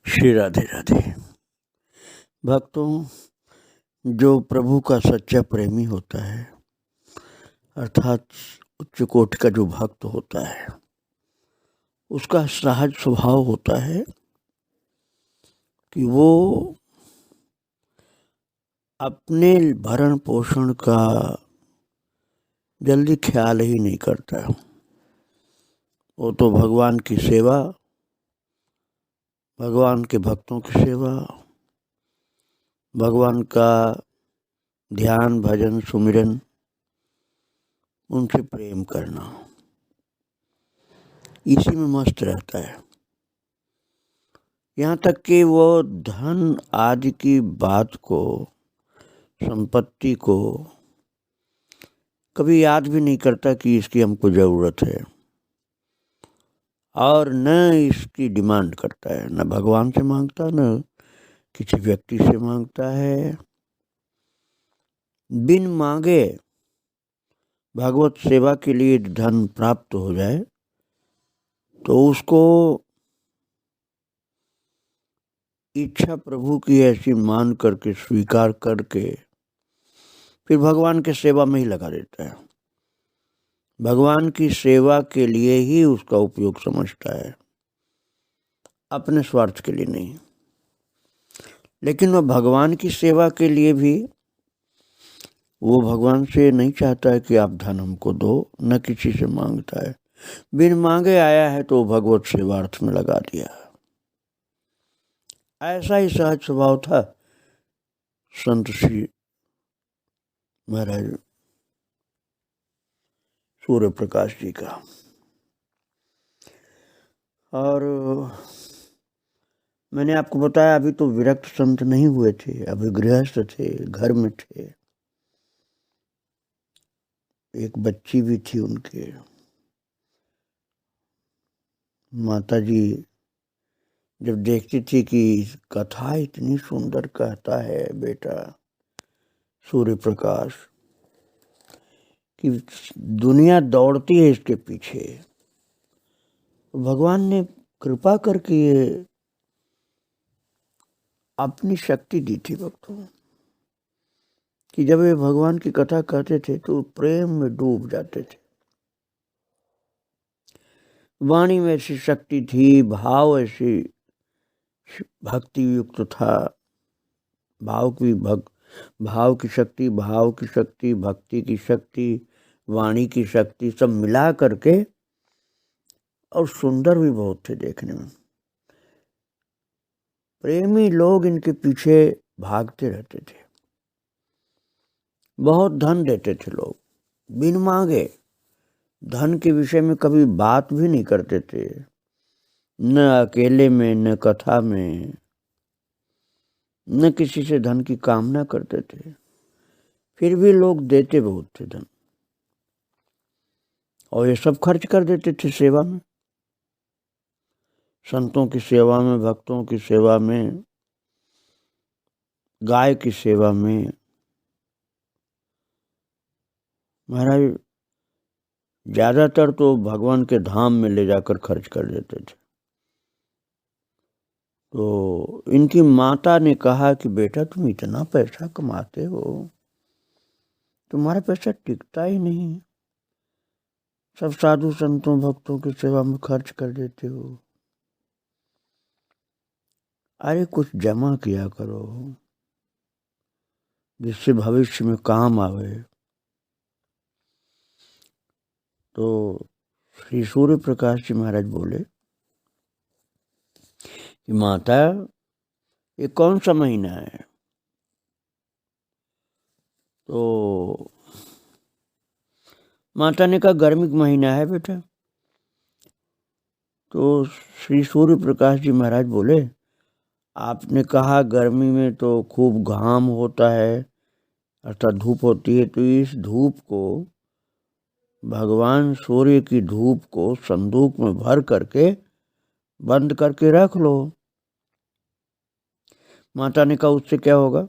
श्री राधे राधे। भक्तों, जो प्रभु का सच्चा प्रेमी होता है अर्थात उच्च कोटि का जो भक्त होता है, उसका सहज स्वभाव होता है कि वो अपने भरण पोषण का जल्दी ख्याल ही नहीं करता। वो तो भगवान की सेवा, भगवान के भक्तों की सेवा, भगवान का ध्यान भजन सुमिरन, उनसे प्रेम करना, इसी में मस्त रहता है। यहाँ तक कि वो धन आदि की बात को, संपत्ति को कभी याद भी नहीं करता कि इसकी हमको ज़रूरत है, और न इसकी डिमांड करता है, न भगवान से मांगता, न किसी व्यक्ति से मांगता है। बिन मांगे भगवत सेवा के लिए धन प्राप्त हो जाए तो उसको इच्छा प्रभु की ऐसी मान करके, स्वीकार करके फिर भगवान के सेवा में ही लगा देता है। भगवान की सेवा के लिए ही उसका उपयोग समझता है, अपने स्वार्थ के लिए नहीं। लेकिन वह भगवान की सेवा के लिए भी वो भगवान से नहीं चाहता है कि आप धन हमको दो, न किसी से मांगता है। बिन मांगे आया है तो भगवत सेवार्थ में लगा दिया। ऐसा ही सहज स्वभाव था संत श्री महाराज सूर्य प्रकाश जी का। और मैंने आपको बताया अभी तो विरक्त संत नहीं हुए थे, अभी गृहस्थ थे, घर में थे। एक बच्ची भी थी उनके। माता जी जब देखती थी कि कथा इतनी सुंदर कहता है बेटा सूर्य प्रकाश, कि दुनिया दौड़ती है इसके पीछे, भगवान ने कृपा करके ये अपनी शक्ति दी थी भक्तों, कि जब ये भगवान की कथा कहते थे तो प्रेम में डूब जाते थे। वाणी में ऐसी शक्ति थी, भाव ऐसी भक्ति युक्त था, भाव की शक्ति, भक्ति की शक्ति, वाणी की शक्ति, सब मिला करके, और सुंदर भी बहुत थे देखने में। प्रेमी लोग इनके पीछे भागते रहते थे। बहुत धन देते थे लोग बिन मांगे, धन के विषय में कभी बात भी नहीं करते थे, न अकेले में, न कथा में, न किसी से धन की कामना करते थे। फिर भी लोग देते बहुत थे धन, और ये सब खर्च कर देते थे सेवा में, संतों की सेवा में, भक्तों की सेवा में, गाय की सेवा में। महाराज ज्यादातर तो भगवान के धाम में ले जाकर खर्च कर देते थे। तो इनकी माता ने कहा कि बेटा तुम इतना पैसा कमाते हो, तुम्हारा पैसा टिकता ही नहीं, सब साधु संतों भक्तों की सेवा में खर्च कर देते हो। अरे कुछ जमा किया करो जिससे भविष्य में काम आवे। तो श्री सूर्य प्रकाश जी महाराज बोले कि माता ये कौन सा महीना है? तो माता ने कहा गर्मी का महीना है बेटा। तो श्री सूर्य प्रकाश जी महाराज बोले आपने कहा गर्मी में तो खूब घाम होता है, अर्थात धूप होती है, तो इस धूप को, भगवान सूर्य की धूप को संदूक में भर करके बंद करके रख लो। माता ने कहा उससे क्या होगा?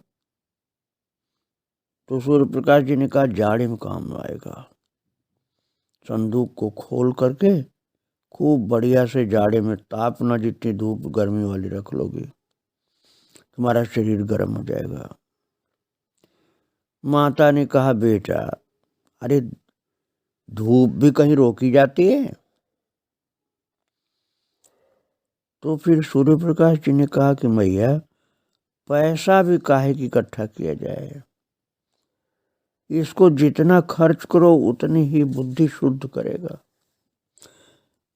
तो सूर्य प्रकाश जी ने कहा जाड़े में काम आएगा। संदूक को खोल करके खूब बढ़िया से जाड़े में तापना, जितनी धूप गर्मी वाली रख लोगे तुम्हारा शरीर गर्म हो जाएगा। माता ने कहा, बेटा अरे धूप भी कहीं रोकी जाती है? तो फिर सूर्य प्रकाश जी ने कहा कि मैया पैसा भी काहे की इकट्ठा किया जाए, इसको जितना खर्च करो उतनी ही बुद्धि शुद्ध करेगा,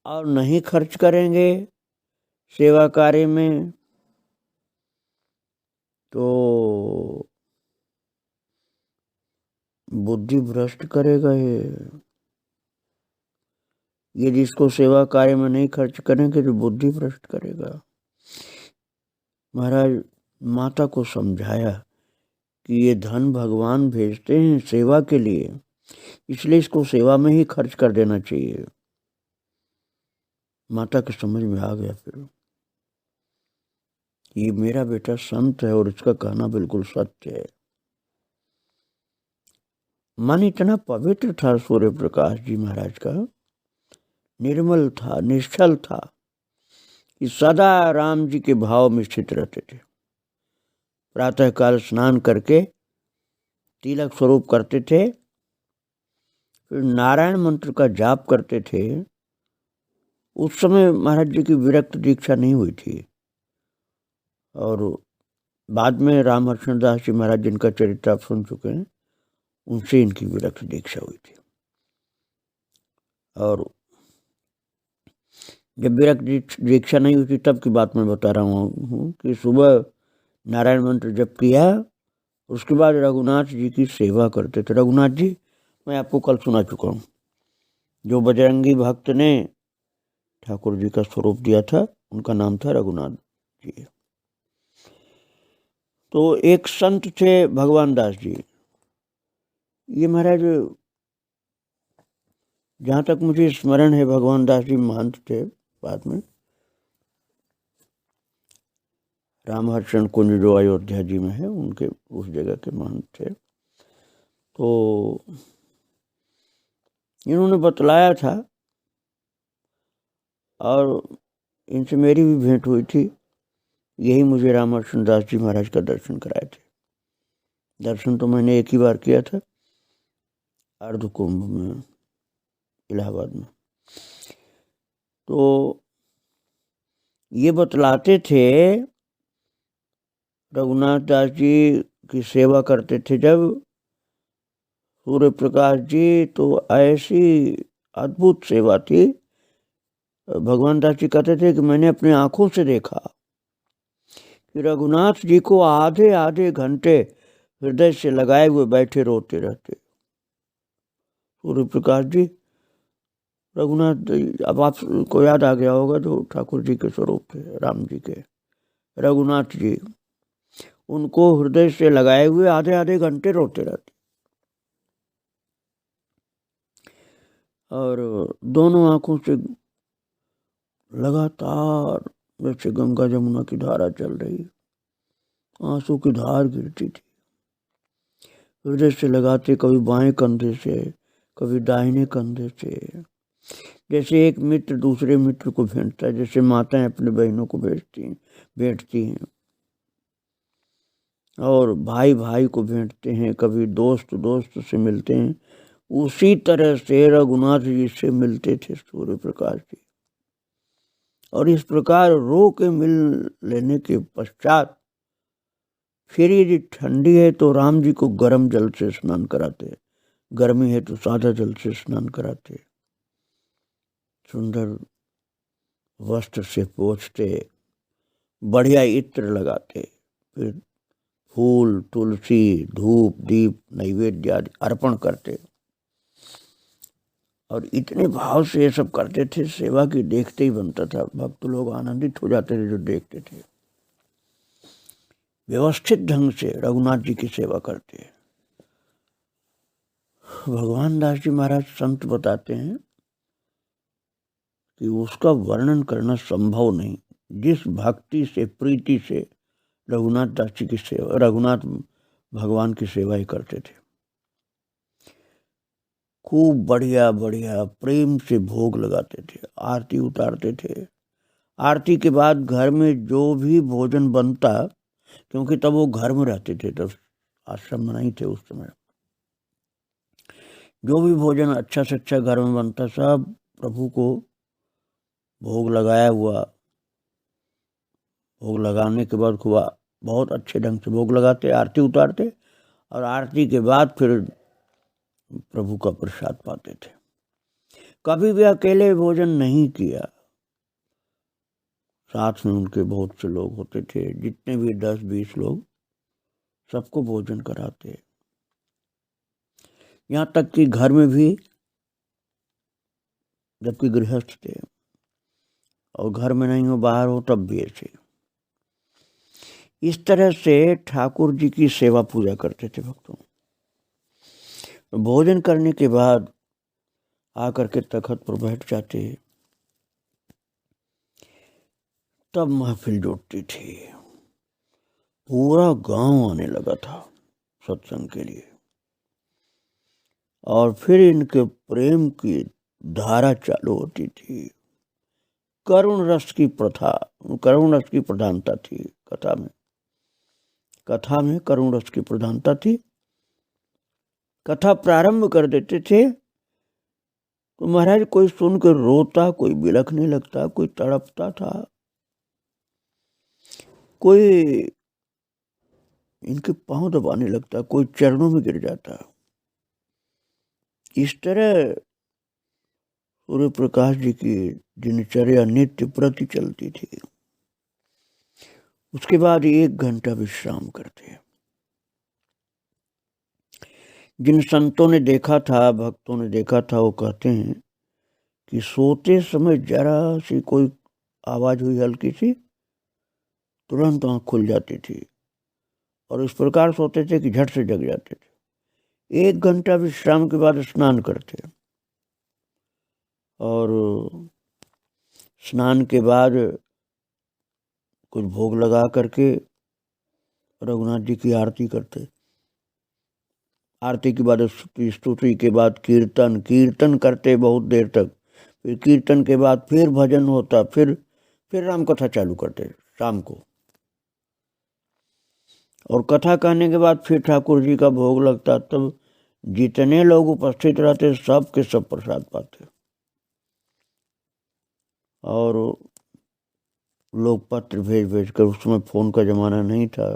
और नहीं खर्च करेंगे सेवा कार्य में तो बुद्धि भ्रष्ट करेगा। ये जिसको सेवा कार्य में नहीं खर्च करेंगे तो बुद्धि भ्रष्ट करेगा। महाराज माता को समझाया कि ये धन भगवान भेजते हैं सेवा के लिए, इसलिए इसको सेवा में ही खर्च कर देना चाहिए। माता के समझ में आ गया फिर ये मेरा बेटा संत है और इसका कहना बिल्कुल सत्य है। मन इतना पवित्र था सूर्य प्रकाश जी महाराज का, निर्मल था, निश्चल था कि सदा राम जी के भाव में स्थित रहते थे। प्रातःकाल स्नान करके तिलक स्वरूप करते थे, फिर नारायण मंत्र का जाप करते थे। उस समय महाराज जी की विरक्त दीक्षा नहीं हुई थी, और बाद में रामहर्षण दास जी महाराज जिनका चरित्र आप सुन चुके हैं, उनसे इनकी विरक्त दीक्षा हुई थी। और जब विरक्त दीक्षा नहीं हुई थी तब की बात मैं बता रहा हूँ कि सुबह नारायण मंत्र जप किया, उसके बाद रघुनाथ जी की सेवा करते थे। रघुनाथ जी मैं आपको कल सुना चुका हूँ, जो बजरंगी भक्त ने ठाकुर जी का स्वरूप दिया था उनका नाम था रघुनाथ जी। तो एक संत थे भगवान दास जी। ये महाराज जहाँ तक मुझे स्मरण है भगवान दास जी महंत थे, बाद में रामहर्षण कुंज जो अयोध्या जी में है उनके उस जगह के महंत थे। तो इन्होंने बतलाया था और इनसे मेरी भी भेंट हुई थी। यही मुझे रामहर्षण दास जी महाराज का दर्शन कराए थे। दर्शन तो मैंने एक ही बार किया था, अर्ध कुंभ में इलाहाबाद में। तो ये बतलाते थे रघुनाथ दास जी की सेवा करते थे जब सूर्य प्रकाश जी, तो ऐसी अद्भुत सेवा थी। भगवान दास जी कहते थे कि मैंने अपनी आंखों से देखा कि रघुनाथ जी को आधे आधे घंटे हृदय से लगाए हुए बैठे रोते रहते। सूर्य प्रकाश जी रघुनाथ, अब आपको याद आ गया होगा जो ठाकुर जी के स्वरूप थे राम जी के, रघुनाथ जी, उनको हृदय से लगाए हुए आधे आधे घंटे रोते रहते, और दोनों आंखों से लगातार जैसे गंगा जमुना की धारा चल रही आंसू की धार गिरती थी। हृदय से लगाते, कभी बाएं कंधे से कभी दाहिने कंधे से, जैसे एक मित्र दूसरे मित्र को भेंटता है, जैसे माताएं अपने बहनों को भेंटती हैं, और भाई भाई को भेंटते हैं, कभी दोस्त दोस्त से मिलते हैं, उसी तरह से रघुनाथ जी से मिलते थे सूर्य प्रकाश जी। और इस प्रकार रो के मिल लेने के पश्चात फिर यदि ठंडी है तो राम जी को गर्म जल से स्नान कराते, गर्मी है तो सादा जल से स्नान कराते, सुंदर वस्त्र से पोंछते, बढ़िया इत्र लगाते, फिर फूल तुलसी धूप दीप नैवेद्य आदि अर्पण करते, और इतने भाव से ये सब करते थे, सेवा की देखते ही बनता था। भक्त लोग आनंदित हो जाते थे जो देखते थे। व्यवस्थित ढंग से रघुनाथ जी की सेवा करते हैं। भगवान दास जी महाराज संत बताते हैं कि उसका वर्णन करना संभव नहीं, जिस भक्ति से प्रीति से रघुनाथ दास जी की सेवा, रघुनाथ भगवान की सेवा ही करते थे। खूब बढ़िया बढ़िया प्रेम से भोग लगाते थे, आरती उतारते थे। आरती के बाद घर में जो भी भोजन बनता, क्योंकि तब वो घर में रहते थे, तब आश्रम में नहीं थे उस समय, जो भी भोजन अच्छा से अच्छा घर में बनता सब प्रभु को भोग लगाया हुआ, भोग लगाने के बाद खूब बहुत अच्छे ढंग से भोग लगाते, आरती उतारते और आरती के बाद फिर प्रभु का प्रसाद पाते थे। कभी भी अकेले भोजन नहीं किया, साथ में उनके बहुत से लोग होते थे, जितने भी 10-20 लोग, सबको भोजन कराते। यहाँ तक कि घर में भी, जबकि गृहस्थ थे और घर में नहीं हो बाहर हो तब भी ऐसे। इस तरह से ठाकुर जी की सेवा पूजा करते थे भक्तों। भोजन करने के बाद आकर के तखत पर बैठ जाते, तब महफिल जुटती थी। पूरा गांव आने लगा था सत्संग के लिए, और फिर इनके प्रेम की धारा चालू होती थी। करुण रस की प्रथा, करुण रस की प्रधानता थी कथा में। कथा में करुण रस की प्रधानता थी। कथा प्रारंभ कर देते थे तो महाराज कोई सुनकर रोता, कोई बिलखने लगता, कोई तड़पता था, कोई इनके पांव दबाने लगता, कोई चरणों में गिर जाता। इस तरह सूर्य प्रकाश जी की दिनचर्या नित्य प्रति चलती थी। उसके बाद 1 घंटा विश्राम करते। जिन संतों ने देखा था, भक्तों ने देखा था, वो कहते हैं कि सोते समय जरा सी कोई आवाज हुई हल्की सी, तुरंत आंख खुल जाती थी और इस प्रकार सोते थे कि झट से जग जाते थे। 1 घंटा विश्राम के बाद स्नान करते, और स्नान के बाद कुछ भोग लगा करके रघुनाथ जी की आरती करते। आरती के बाद स्तुति के बाद कीर्तन करते बहुत देर तक। फिर कीर्तन के बाद फिर भजन होता, फिर राम कथा चालू करते शाम को, और कथा कहने के बाद फिर ठाकुर जी का भोग लगता। तब जितने लोग उपस्थित रहते सब के सब प्रसाद पाते। और लोग पत्र भेज भेज कर, उस समय फोन का जमाना नहीं था,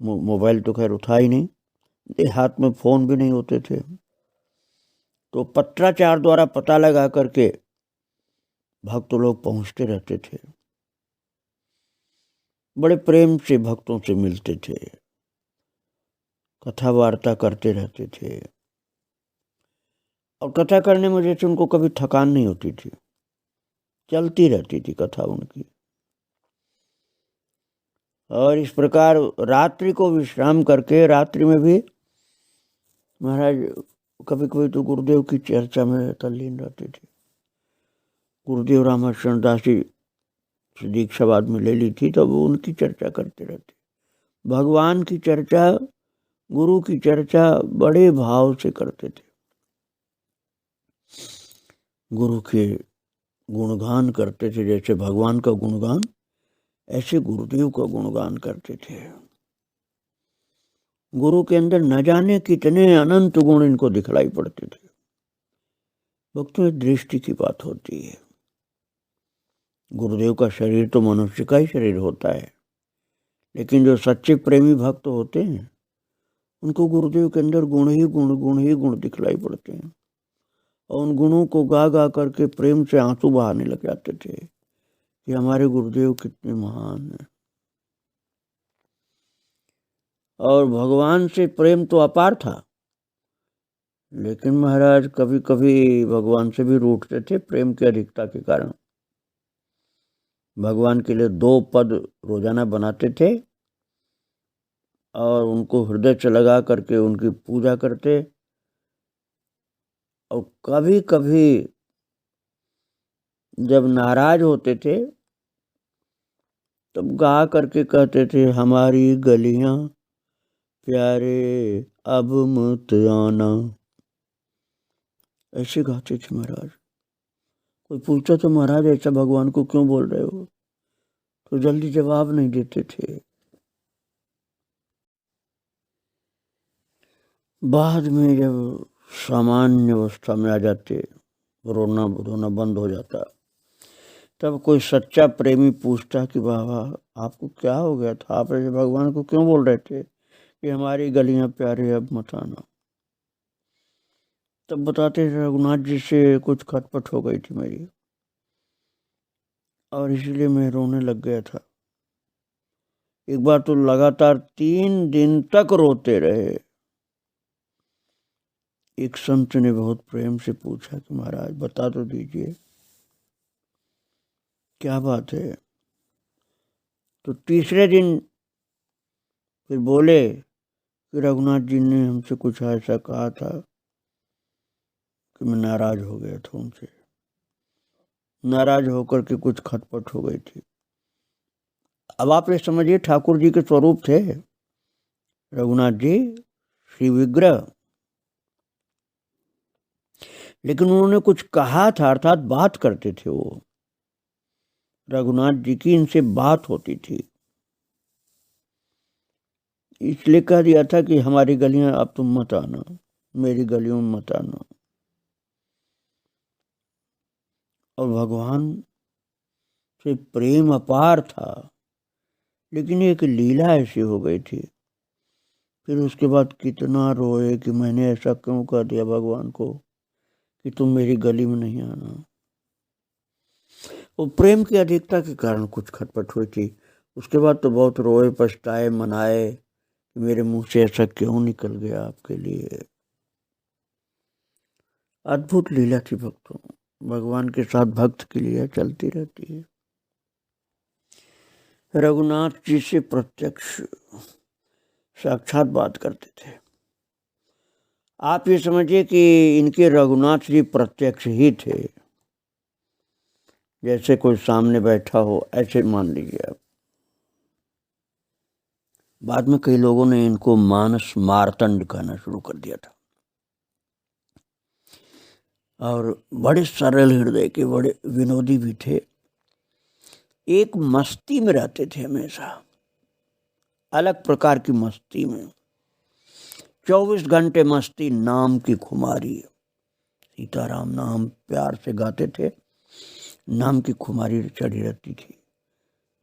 मोबाइल तो खैर उठा ही नहीं, हाथ में फोन भी नहीं होते थे, तो पत्राचार द्वारा पता लगा करके भक्त लोग पहुंचते रहते थे। बड़े प्रेम से भक्तों से मिलते थे, कथा वार्ता करते रहते थे, और कथा करने में जैसे उनको कभी थकान नहीं होती थी, चलती रहती थी कथा उनकी। और इस प्रकार रात्रि को विश्राम करके, रात्रि में भी महाराज कभी कभी तो गुरुदेव की चर्चा में तल्लीन रहते थे। गुरुदेव रामचरण दास जी से दीक्षा बाद में ले ली थी, तो वो उनकी चर्चा करते रहते। भगवान की चर्चा, गुरु की चर्चा बड़े भाव से करते थे। गुरु के गुणगान करते थे, जैसे भगवान का गुणगान, ऐसे गुरुदेव का गुणगान करते थे। गुरु के अंदर न जाने कितने अनंत गुण इनको दिखलाई पड़ते थे। भक्तों में दृष्टि की बात होती है। गुरुदेव का शरीर तो मनुष्य का ही शरीर होता है, लेकिन जो सच्चे प्रेमी भक्त होते हैं उनको गुरुदेव के अंदर गुण ही गुण दिखलाई पड़ते हैं, और उन गुणों को गा गा करके प्रेम से आंसू बहाने लग जाते थे कि हमारे गुरुदेव कितने महान हैं। और भगवान से प्रेम तो अपार था, लेकिन महाराज कभी कभी भगवान से भी रूठते थे प्रेम की अधिकता के कारण। भगवान के लिए 2 पद रोजाना बनाते थे और उनको हृदय से लगा करके उनकी पूजा करते। और कभी कभी जब नाराज होते थे तब गा करके कहते थे, हमारी गलियां प्यारे अब मत आना, ऐसे गाते थे महाराज। कोई पूछता तो महाराज ऐसा भगवान को क्यों बोल रहे हो, तो जल्दी जवाब नहीं देते थे। बाद में जब सामान्य अवस्था में आ जाते, रोना धोना बंद हो जाता, तब कोई सच्चा प्रेमी पूछता कि बाबा आपको क्या हो गया था, आप ऐसे भगवान को क्यों बोल रहे थे कि हमारी गलियां प्यारे अब मत आना। तब बताते थे रघुनाथ जी से कुछ खटपट हो गई थी मेरी, और इसलिए मैं रोने लग गया था। एक बार तो लगातार 3 दिन तक रोते रहे। एक संत ने बहुत प्रेम से पूछा कि महाराज बता तो दीजिए क्या बात है। तो तीसरे दिन फिर बोले कि रघुनाथ जी ने हमसे कुछ ऐसा कहा था कि मैं नाराज हो गया था उनसे, नाराज होकर के कुछ खटपट हो गई थी। अब आप ये समझिए ठाकुर जी के स्वरूप थे रघुनाथ जी, श्री विग्रह, लेकिन उन्होंने कुछ कहा था, अर्थात बात करते थे वो। रघुनाथ जी की इनसे बात होती थी, इसलिए कह दिया था कि हमारी गलियां अब तुम मत आना, मेरी गलियों में मत आना। और भगवान से प्रेम अपार था, लेकिन एक लीला ऐसी हो गई थी। फिर उसके बाद कितना रोए कि मैंने ऐसा क्यों कर दिया भगवान को कि तुम मेरी गली में नहीं आना। वो प्रेम की अधिकता के कारण कुछ खटपट हुई थी। उसके बाद तो बहुत रोए, पछताए, मनाए कि मेरे मुंह से ऐसा क्यों निकल गया आपके लिए। अद्भुत लीला थी भक्तों, भगवान के साथ भक्त की लीला चलती रहती है। रघुनाथ जी से प्रत्यक्ष साक्षात बात करते थे। आप ये समझिए कि इनके रघुनाथ जी प्रत्यक्ष ही थे, जैसे कोई सामने बैठा हो, ऐसे मान लीजिए आप। बाद में कई लोगों ने इनको मानस मार्तंड कहना शुरू कर दिया था, और बड़े सरल हृदय के, बड़े विनोदी भी थे। एक मस्ती में रहते थे हमेशा, अलग प्रकार की मस्ती में, 24 घंटे मस्ती, नाम की खुमारी। सीताराम नाम प्यार से गाते थे, नाम की खुमारी चढ़ी रहती थी,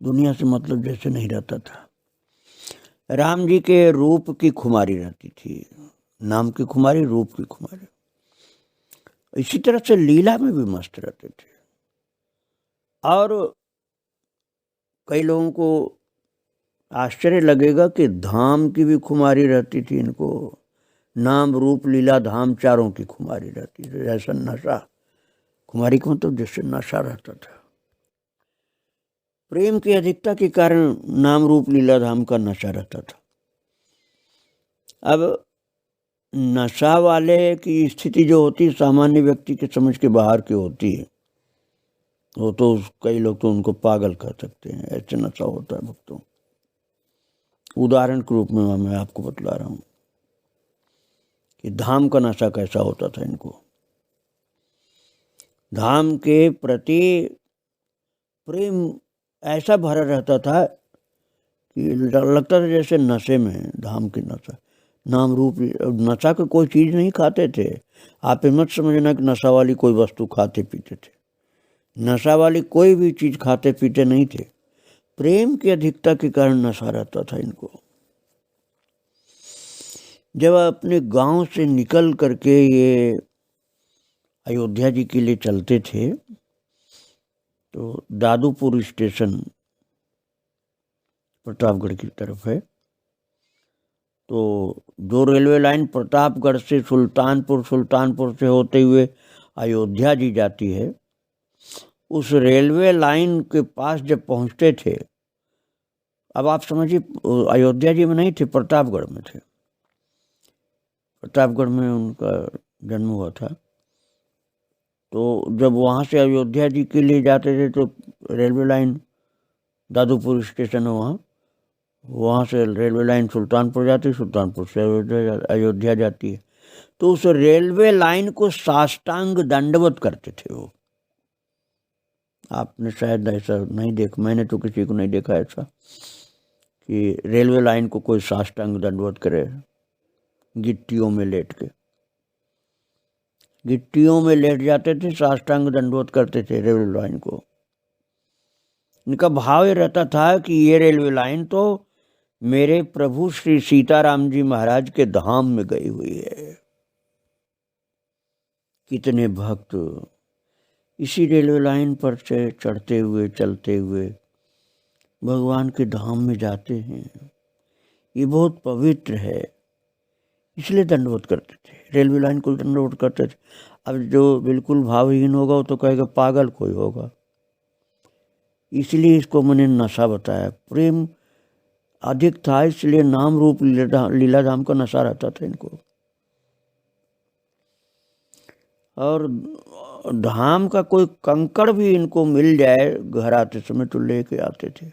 दुनिया से मतलब जैसे नहीं रहता था। राम जी के रूप की खुमारी रहती थी, नाम की खुमारी, रूप की खुमारी। इसी तरह से लीला में भी मस्त रहते थे। और कई लोगों को आश्चर्य लगेगा कि धाम की भी खुमारी रहती थी इनको, नाम रूप लीला धाम चारों की खुमारी रहती थी। जैसा नशा, खुमारी को मतलब जैसे नशा रहता था। प्रेम की अधिकता के कारण नाम रूप लीला धाम का नशा रहता था। अब नशा वाले की स्थिति जो होती है सामान्य व्यक्ति के समझ के बाहर की होती है। वो तो कई लोग तो उनको पागल कह सकते हैं, ऐसे नशा होता है भक्तों। उदाहरण के रूप में मैं आपको बतला रहा हूँ कि धाम का नशा कैसा होता था इनको। धाम के प्रति प्रेम ऐसा भरा रहता था कि लगता था जैसे नशे में, धाम की नशा, नाम रूप नशा का कोई चीज़ नहीं खाते थे। आप मत समझना कि नशा वाली कोई वस्तु खाते पीते थे, नशा वाली कोई भी चीज़ खाते पीते नहीं थे। प्रेम की अधिकता के कारण नशा रहता था इनको। जब अपने गांव से निकल करके ये अयोध्या जी के लिए चलते थे, तो दादूपुर स्टेशन प्रतापगढ़ की तरफ है, तो जो रेलवे लाइन प्रतापगढ़ से सुल्तानपुर, सुल्तानपुर से होते हुए अयोध्या जी जाती है, उस रेलवे लाइन के पास जब पहुंचते थे, अब आप समझिए अयोध्या जी में नहीं थे, प्रतापगढ़ में थे। प्रतापगढ़ में उनका जन्म हुआ था। तो जब वहाँ से अयोध्या जी के लिए जाते थे तो रेलवे लाइन दादूपुर स्टेशन है वहाँ से रेलवे लाइन सुल्तानपुर जाती है, सुल्तानपुर से अयोध्या जाती है। तो उस रेलवे लाइन को साष्टांग दंडवत करते थे वो। आपने शायद ऐसा नहीं देखा, मैंने तो किसी को नहीं देखा ऐसा कि रेलवे लाइन को कोई साष्टांग दंडवत करे। गिट्टियों में लेट के, गिट्टियों में लेट जाते थे, साष्टांग दंडवत करते थे रेलवे लाइन को। इनका भाव ये रहता था कि ये रेलवे लाइन तो मेरे प्रभु श्री सीताराम जी महाराज के धाम में गई हुई है। कितने भक्त इसी रेलवे लाइन पर से चढ़ते हुए चलते हुए भगवान के धाम में जाते हैं। ये बहुत पवित्र है, इसलिए दंडवत करते थे, रेलवे लाइन को दंडवत करते थे। अब जो बिल्कुल भावहीन होगा वो तो कहेगा पागल कोई होगा, इसलिए इसको मैंने नशा बताया। प्रेम अधिक था इसलिए नाम रूप लीलाधाम का नशा रहता था इनको। और धाम का कोई कंकड़ भी इनको मिल जाए घर आते समय तो लेके आते थे,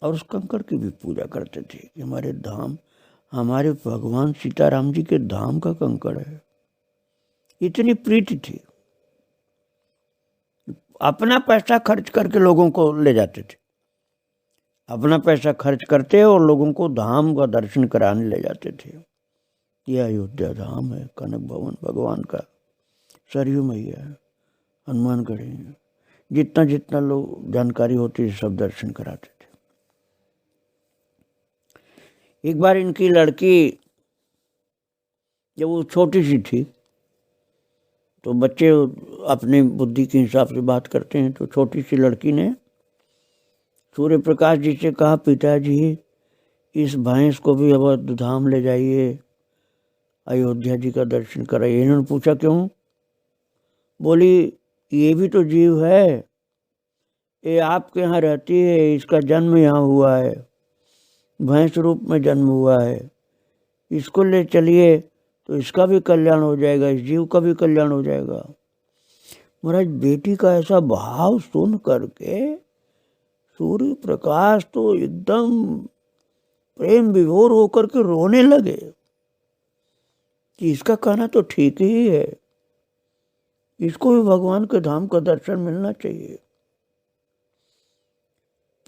और उस कंकड़ की भी पूजा करते थे कि हमारे धाम, हमारे भगवान सीताराम जी के धाम का कंकड़ है। इतनी प्रीति थी, अपना पैसा खर्च करके लोगों को ले जाते थे, अपना पैसा खर्च करते और लोगों को धाम का दर्शन कराने ले जाते थे। यह अयोध्या धाम है, कनक भवन भगवान का, सरयू मैया है, हनुमानगढ़ी है, जितना जितना लोग जानकारी होती है सब दर्शन कराते थे। एक बार इनकी लड़की जब वो छोटी सी थी, तो बच्चे अपनी बुद्धि के हिसाब से बात करते हैं, तो छोटी सी लड़की ने सूर्य प्रकाश जी से कहा, पिताजी इस भैंस को भी अवध धाम ले जाइए, अयोध्या जी का दर्शन कराइए। इन्होंने पूछा क्यों? बोली ये भी तो जीव है, ये आपके यहाँ रहती है, इसका जन्म यहाँ हुआ है, भैंस रूप में जन्म हुआ है, इसको ले चलिए तो इसका भी कल्याण हो जाएगा, इस जीव का भी कल्याण हो जाएगा। महाराज बेटी का ऐसा भाव सुन करके सूर्य प्रकाश तो एकदम प्रेम विभोर होकर के रोने लगे कि इसका कहना तो ठीक ही है, इसको भी भगवान के धाम का दर्शन मिलना चाहिए।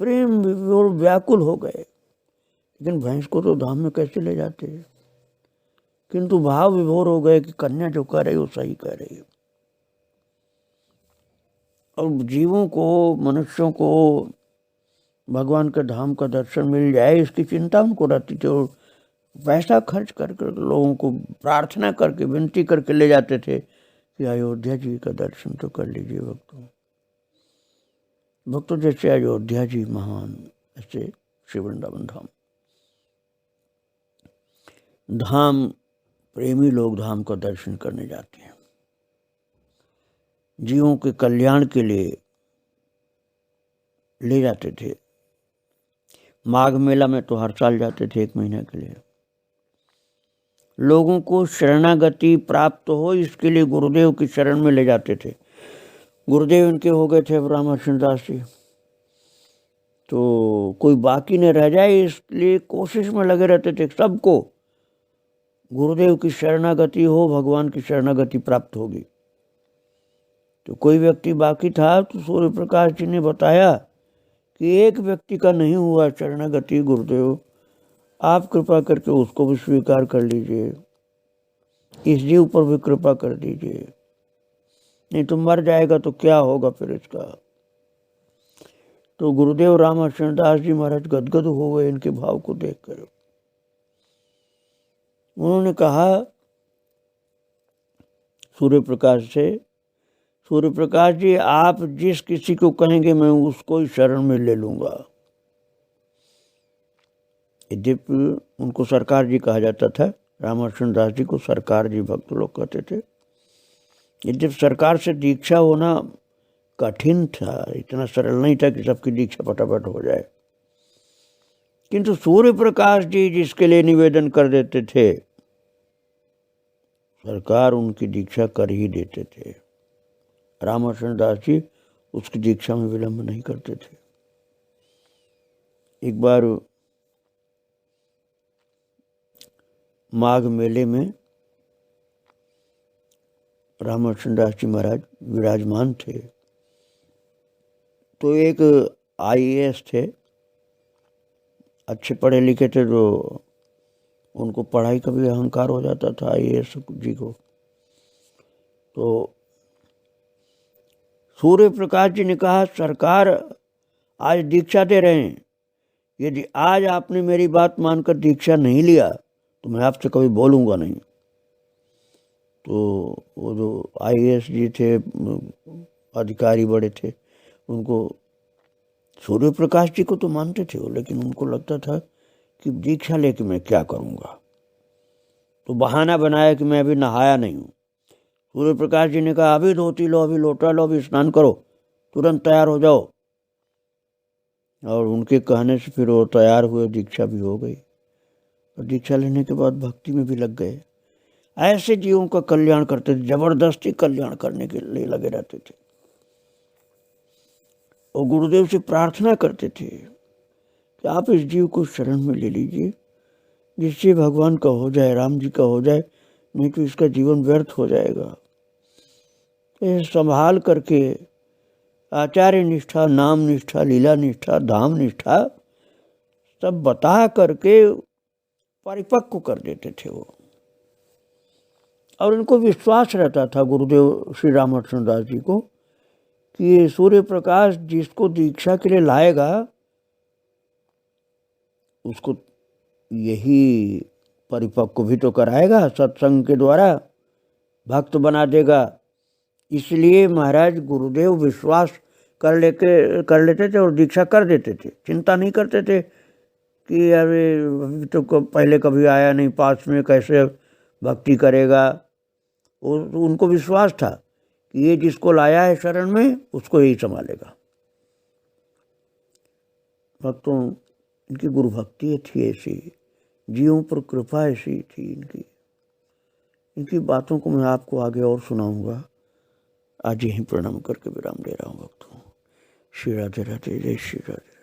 प्रेम विभोर व्याकुल हो गए, लेकिन भैंस को तो धाम में कैसे ले जाते हैं, किंतु भाव विभोर हो गए कि कन्या जो कह रही वो सही कह रही है। और जीवों को, मनुष्यों को भगवान के धाम का दर्शन मिल जाए इसकी चिंता उनको रहती थी, और पैसा खर्च करके लोगों को प्रार्थना करके विनती करके ले जाते थे कि अयोध्या जी का दर्शन तो कर लीजिए भक्तों जैसे अयोध्या जी महान, ऐसे श्री वृंदावन धाम प्रेमी लोग धाम का दर्शन करने जाते हैं, जीवों के कल्याण के लिए ले जाते थे। माघ मेला में तो हर साल जाते थे 1 महीने के लिए। लोगों को शरणागति प्राप्त हो इसके लिए गुरुदेव की शरण में ले जाते थे। गुरुदेव इनके हो गए थे रामकृष्ण दास जी, तो कोई बाकी न रह जाए इसलिए कोशिश में लगे रहते थे सबको गुरुदेव की शरणागति हो, भगवान की शरणागति प्राप्त होगी। तो कोई व्यक्ति बाकी था तो सूर्य प्रकाश जी ने बताया कि एक व्यक्ति का नहीं हुआ शरणागति, गुरुदेव आप कृपा करके उसको भी स्वीकार कर लीजिए, इस जीव पर भी कृपा कर दीजिए, नहीं तो मर जाएगा तो क्या होगा फिर इसका। तो गुरुदेव रामकृष्ण दास जी महाराज गदगद हो गए इनके भाव को देखकर। उन्होंने कहा सूर्य प्रकाश से, सूर्य प्रकाश जी आप जिस किसी को कहेंगे मैं उसको ही शरण में ले लूंगा। यद्यपि उनको सरकार जी कहा जाता था, रामकृष्ण दास जी को सरकार जी भक्त लोग कहते थे। यद्यपि सरकार से दीक्षा होना कठिन था, इतना सरल नहीं था कि सबकी दीक्षा फटाफट हो जाए, किंतु सूर्य प्रकाश जी जिसके लिए निवेदन कर देते थे सरकार उनकी दीक्षा कर ही देते थे। रामकृष्ण दास जी उसकी दीक्षा में विलंब नहीं करते थे। एक बार माघ मेले में रामकृष्ण दास जी महाराज विराजमान थे, तो एक आईएएस थे, अच्छे पढ़े लिखे थे, जो उनको पढ़ाई का भी अहंकार हो जाता था आईएएस जी को। तो सूर्य प्रकाश जी ने कहा, सरकार आज दीक्षा दे रहे हैं, यदि आज आपने मेरी बात मानकर दीक्षा नहीं लिया तो मैं आपसे कभी बोलूँगा नहीं। तो वो जो आईएएस जी थे, अधिकारी बड़े थे, उनको सूर्य प्रकाश जी को तो मानते थे वो, लेकिन उनको लगता था कि दीक्षा लेके मैं क्या करूँगा। तो बहाना बनाया कि मैं अभी नहाया नहीं हूँ। सूर्य प्रकाश जी ने कहा, अभी धोती लो, अभी लोटा लो, अभी स्नान करो, तुरंत तैयार हो जाओ। और उनके कहने से फिर वो तैयार हुए, दीक्षा भी हो गई, और दीक्षा लेने के बाद भक्ति में भी लग गए। ऐसे जीवों का कल्याण करते थे, जबरदस्ती कल्याण करने के लिए लगे रहते थे। और गुरुदेव से प्रार्थना करते थे कि आप इस जीव को शरण में ले लीजिए, जिससे भगवान का हो जाए, राम जी का हो जाए, नहीं तो इसका जीवन व्यर्थ हो जाएगा। ये संभाल करके आचार्य निष्ठा, नाम निष्ठा, लीला निष्ठा, धाम निष्ठा सब बता करके परिपक्व कर देते थे वो। और उनको विश्वास रहता था गुरुदेव श्री रामकृष्ण दास जी को कि ये सूर्य प्रकाश जिसको दीक्षा के लिए लाएगा उसको यही परिपक्व भी तो कराएगा, सत्संग के द्वारा भक्त बना देगा। इसलिए महाराज गुरुदेव विश्वास कर लेते थे और दीक्षा कर देते थे। चिंता नहीं करते थे कि अरे तो पहले कभी आया नहीं पास में, कैसे भक्ति करेगा। उनको विश्वास था कि ये जिसको लाया है शरण में उसको यही संभालेगा। भक्तों, इनकी गुरु भक्ति थी ऐसी, जीवों पर कृपा ऐसी थी इनकी बातों को मैं आपको आगे और सुनाऊंगा। आज यहीं प्रणाम करके विराम दे रहा हूँ भक्तों। श्री राधे राधे, जय श्री राधे।